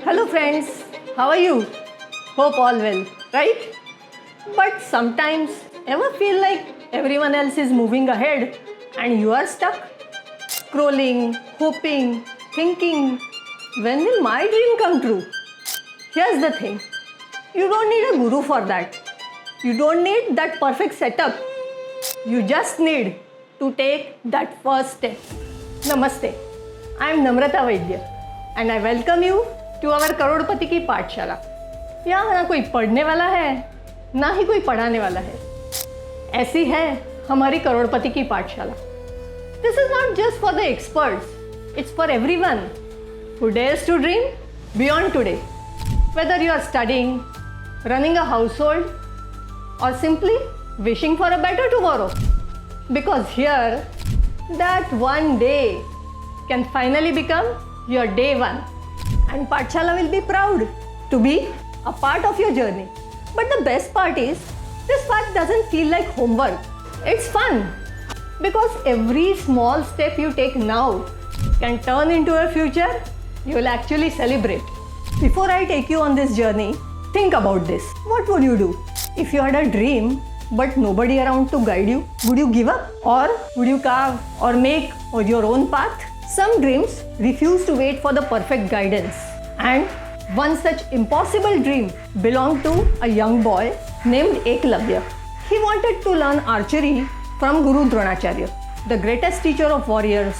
Hello friends, how are you? Hope all well, right? But sometimes ever feel like everyone else is moving ahead and you are stuck? Scrolling, hoping, thinking, when will my dream come true? Here's the thing, you don't need a guru for that. You don't need that perfect setup. You just need to take that first step. Namaste, I am Namrata Vaidya and I welcome you to our करोड़पति की पाठशाला. यहाँ ना कोई पढ़ने वाला है ना ही कोई पढ़ाने वाला है. ऐसी है हमारी करोड़पति की पाठशाला. This is not just for the experts. It's for everyone who dares to dream beyond today. Whether you are studying, running a household, or simply wishing for a better tomorrow. Because here, that one day can finally become your day one. And Pathshala will be proud to be a part of your journey. But the best part is, this path doesn't feel like homework. It's fun. Because every small step you take now can turn into a future you will actually celebrate. Before I take you on this journey, think about this. What would you do? If you had a dream but nobody around to guide you, would you give up? Or would you carve or make your own path? Some dreams refuse to wait for the perfect guidance. And one such impossible dream belonged to a young boy named Eklavya. He wanted to learn archery from Guru Dronacharya, the greatest teacher of warriors,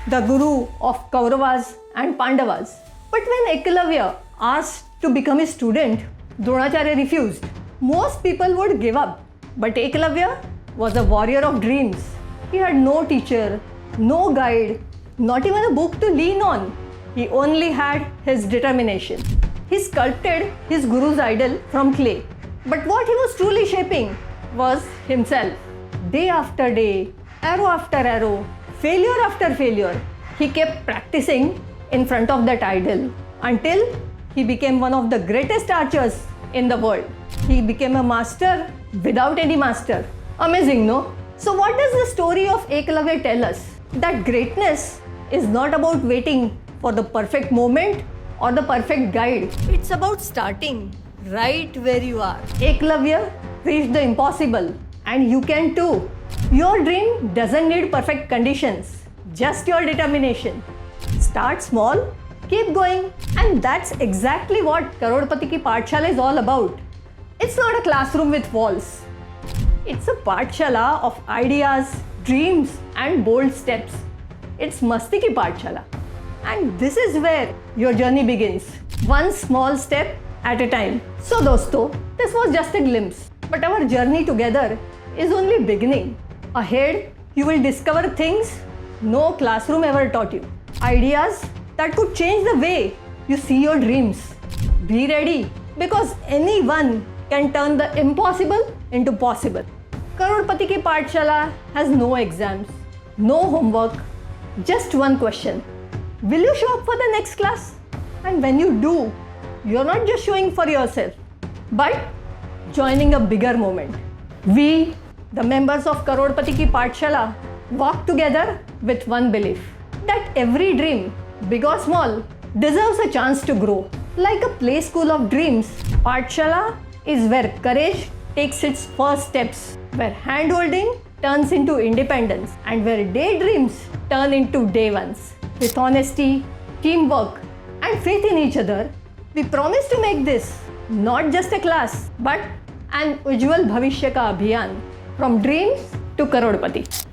the guru of Kauravas and Pandavas. But when Eklavya asked to become his student, Dronacharya refused. Most people would give up, but Eklavya was a warrior of dreams. He had no teacher, no guide, not even a book to lean on. He only had his determination. He sculpted his guru's idol from clay. But what he was truly shaping was himself. Day after day, arrow after arrow, failure after failure, he kept practicing in front of that idol until he became one of the greatest archers in the world. He became a master without any master. Amazing, no? So what does the story of Eklavya tell us? That greatness is not about waiting for the perfect moment or the perfect guide. It's about starting right where you are. Eklavya reached the impossible and you can too. Your dream doesn't need perfect conditions, just your determination. Start small, keep going, and that's exactly what Karodpati Ki Pathshala is all about. It's not a classroom with walls. It's a Pathshala of ideas, dreams and bold steps. It's Masti Ki Pathshala. And this is where your journey begins. One small step at a time. So dosto, this was just a glimpse. But our journey together is only beginning. Ahead, you will discover things no classroom ever taught you. Ideas that could change the way you see your dreams. Be ready, because anyone can turn the impossible into possible. Karodpati Ki Pathshala has no exams, no homework, just one question. Will you show up for the next class? And when you do, you're not just showing for yourself, but joining a bigger moment. We, the members of Karodpati Ki Pathshala, walk together with one belief, that every dream, big or small, deserves a chance to grow. Like a play school of dreams, Pathshala is where courage takes its first steps, where hand-holding turns into independence, and where daydreams turn into day ones. With honesty, teamwork, and faith in each other, we promise to make this not just a class, but an Ujjwal Bhavishya Ka Abhiyan, from dreams to Karodpati.